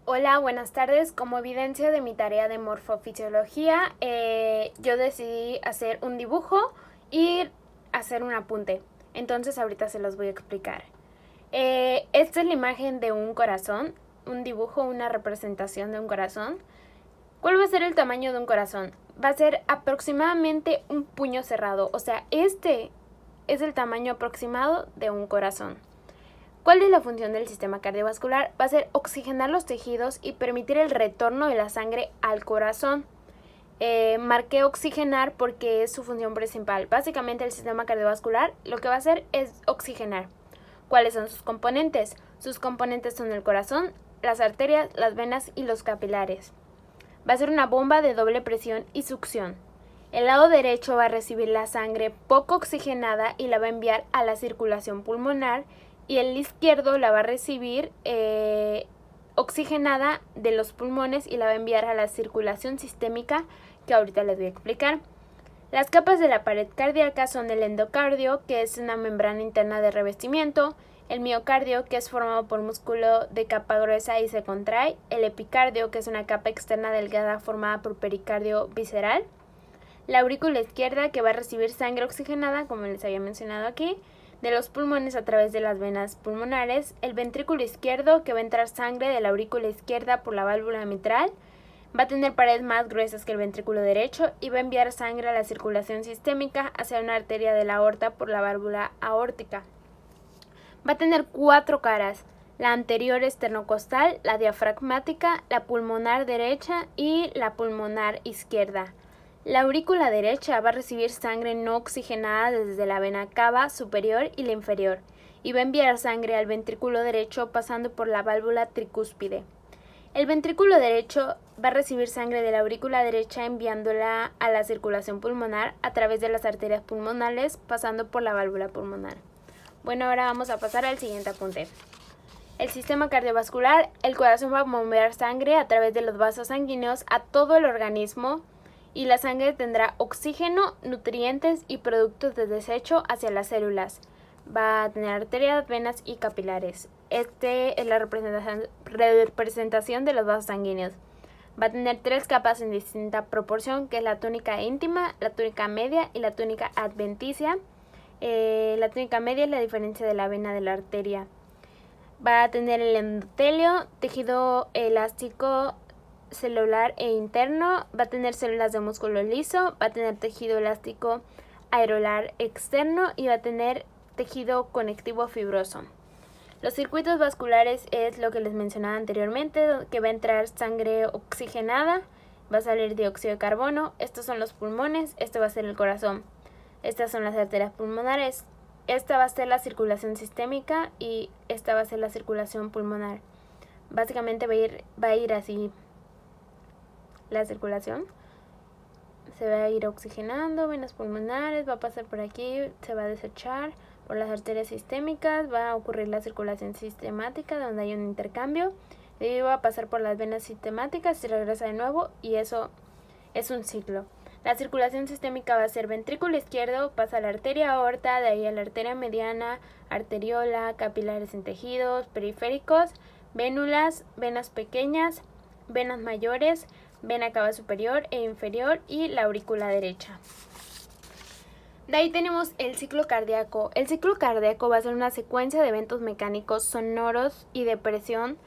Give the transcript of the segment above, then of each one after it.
Hola, buenas tardes. Como evidencia de mi tarea de morfofisiología, yo decidí hacer un dibujo y hacer un apunte. Entonces ahorita se los voy a explicar. Esta es la imagen de un corazón, un dibujo, una representación de un corazón. ¿Cuál va a ser el tamaño de un corazón? Va a ser aproximadamente un puño cerrado, o sea, este es el tamaño aproximado de un corazón. ¿Cuál es la función del sistema cardiovascular? Va a ser oxigenar los tejidos y permitir el retorno de la sangre al corazón. Marqué oxigenar porque es su función principal. Básicamente el sistema cardiovascular lo que va a hacer es oxigenar. ¿Cuáles son sus componentes? Sus componentes son el corazón, las arterias, las venas y los capilares. Va a ser una bomba de doble presión y succión. El lado derecho va a recibir la sangre poco oxigenada y la va a enviar a la circulación pulmonar, y el izquierdo la va a recibir oxigenada de los pulmones y la va a enviar a la circulación sistémica, que ahorita les voy a explicar. Las capas de la pared cardíaca son el endocardio, que es una membrana interna de revestimiento, el miocardio, que es formado por músculo de capa gruesa y se contrae, el epicardio, que es una capa externa delgada formada por pericardio visceral, la aurícula izquierda, que va a recibir sangre oxigenada, como les había mencionado aquí, de los pulmones a través de las venas pulmonares, el ventrículo izquierdo, que va a entrar sangre de la aurícula izquierda por la válvula mitral, va a tener paredes más gruesas que el ventrículo derecho y va a enviar sangre a la circulación sistémica hacia una arteria de la aorta por la válvula aórtica. Va a tener 4 caras: la anterior esternocostal, la diafragmática, la pulmonar derecha y la pulmonar izquierda. La aurícula derecha va a recibir sangre no oxigenada desde la vena cava superior y la inferior, y va a enviar sangre al ventrículo derecho pasando por la válvula tricúspide. El ventrículo derecho va a recibir sangre de la aurícula derecha enviándola a la circulación pulmonar a través de las arterias pulmonares pasando por la válvula pulmonar. Bueno, ahora vamos a pasar al siguiente apunte. El sistema cardiovascular: el corazón va a bombear sangre a través de los vasos sanguíneos a todo el organismo, y la sangre tendrá oxígeno, nutrientes y productos de desecho hacia las células. Va a tener arterias, venas y capilares. Este es la representación de los vasos sanguíneos. Va a tener 3 capas en distinta proporción, que es la túnica íntima, la túnica media y la túnica adventicia. La túnica media es la diferencia de la vena de la arteria. Va a tener el endotelio, tejido elástico celular e interno, va a tener células de músculo liso, va a tener tejido elástico aerolar externo y va a tener tejido conectivo fibroso. Los circuitos vasculares es lo que les mencionaba anteriormente, que va a entrar sangre oxigenada, va a salir dióxido de carbono. Estos son los pulmones, este va a ser el corazón. Estas son las arterias pulmonares. Esta va a ser la circulación sistémica y esta va a ser la circulación pulmonar. Básicamente va a ir así la circulación. Se va a ir oxigenando, venas pulmonares, va a pasar por aquí, se va a desechar por las arterias sistémicas, va a ocurrir la circulación sistemática donde hay un intercambio, y va a pasar por las venas sistemáticas y regresa de nuevo, y eso es un ciclo. La circulación sistémica va a ser ventrículo izquierdo, pasa a la arteria aorta, de ahí a la arteria mediana, arteriola, capilares en tejidos periféricos, vénulas, venas pequeñas, venas mayores, vena cava superior e inferior y la aurícula derecha. De ahí tenemos el ciclo cardíaco. El ciclo cardíaco va a ser una secuencia de eventos mecánicos sonoros y de presión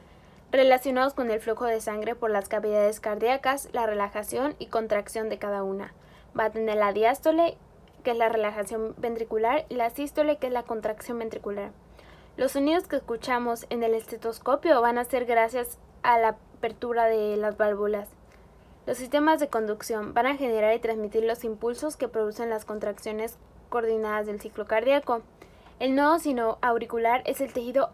relacionados con el flujo de sangre por las cavidades cardíacas, la relajación y contracción de cada una. Va a tener la diástole, que es la relajación ventricular, y la sístole, que es la contracción ventricular. Los sonidos que escuchamos en el estetoscopio van a ser gracias a la apertura de las válvulas. Los sistemas de conducción van a generar y transmitir los impulsos que producen las contracciones coordinadas del ciclo cardíaco. El nodo sinoauricular es el tejido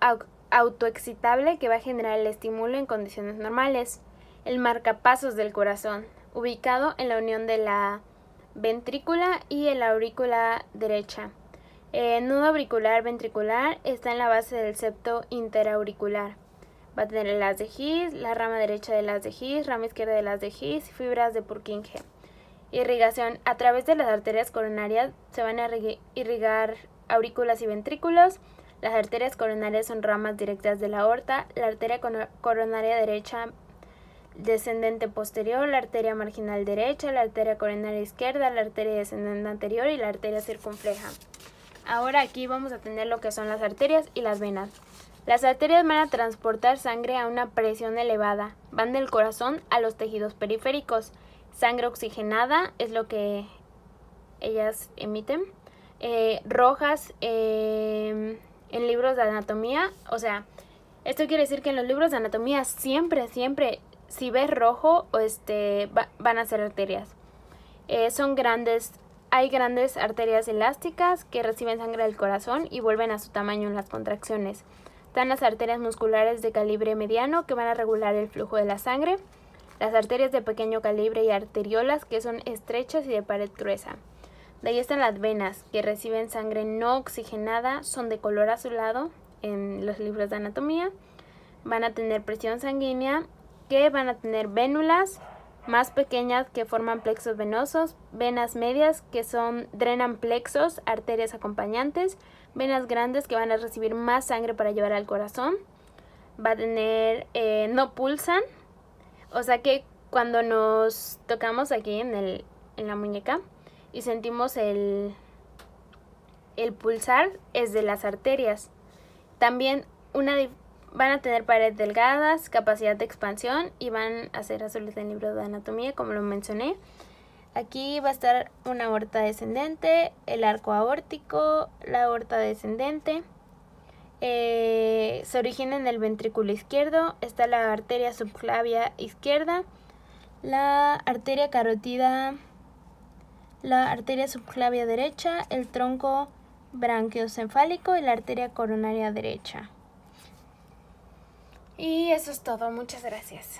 autoexcitable que va a generar el estímulo en condiciones normales. El marcapasos del corazón, ubicado en la unión de la ventrícula y la aurícula derecha. El nudo auricular ventricular está en la base del septo interauricular. Va a tener el haz de His, la rama derecha del haz de His, rama izquierda del haz de His y fibras de Purkinje. Irrigación: a través de las arterias coronarias se van a irrigar aurículas y ventrículos. Las arterias coronarias son ramas directas de la aorta. La arteria coronaria derecha descendente posterior, la arteria marginal derecha, la arteria coronaria izquierda, la arteria descendente anterior y la arteria circunfleja. Ahora aquí vamos a tener lo que son las arterias y las venas. Las arterias van a transportar sangre a una presión elevada. Van del corazón a los tejidos periféricos. Sangre oxigenada es lo que ellas emiten. Rojas en libros de anatomía. O sea, esto quiere decir que en los libros de anatomía siempre, si ves rojo, van a ser arterias. Son grandes. Hay grandes arterias elásticas que reciben sangre del corazón y vuelven a su tamaño en las contracciones. Están las arterias musculares de calibre mediano que van a regular el flujo de la sangre. Las arterias de pequeño calibre y arteriolas que son estrechas y de pared gruesa. De ahí están las venas que reciben sangre no oxigenada, son de color azulado en los libros de anatomía. Van a tener presión sanguínea, que van a tener vénulas más pequeñas que forman plexos venosos, venas medias que drenan plexos, arterias acompañantes, venas grandes que van a recibir más sangre para llevar al corazón. Va a tener, no pulsan, o sea que cuando nos tocamos aquí en la muñeca y sentimos el pulsar es de las arterias. También van a tener paredes delgadas, capacidad de expansión y van a ser azules en el libro de anatomía, como lo mencioné. Aquí va a estar una aorta descendente, el arco aórtico, la aorta descendente. Se origina en el ventrículo izquierdo. Está la arteria subclavia izquierda, la arteria carótida, la arteria subclavia derecha, el tronco branquioencefálico y la arteria coronaria derecha. Y eso es todo. Muchas gracias.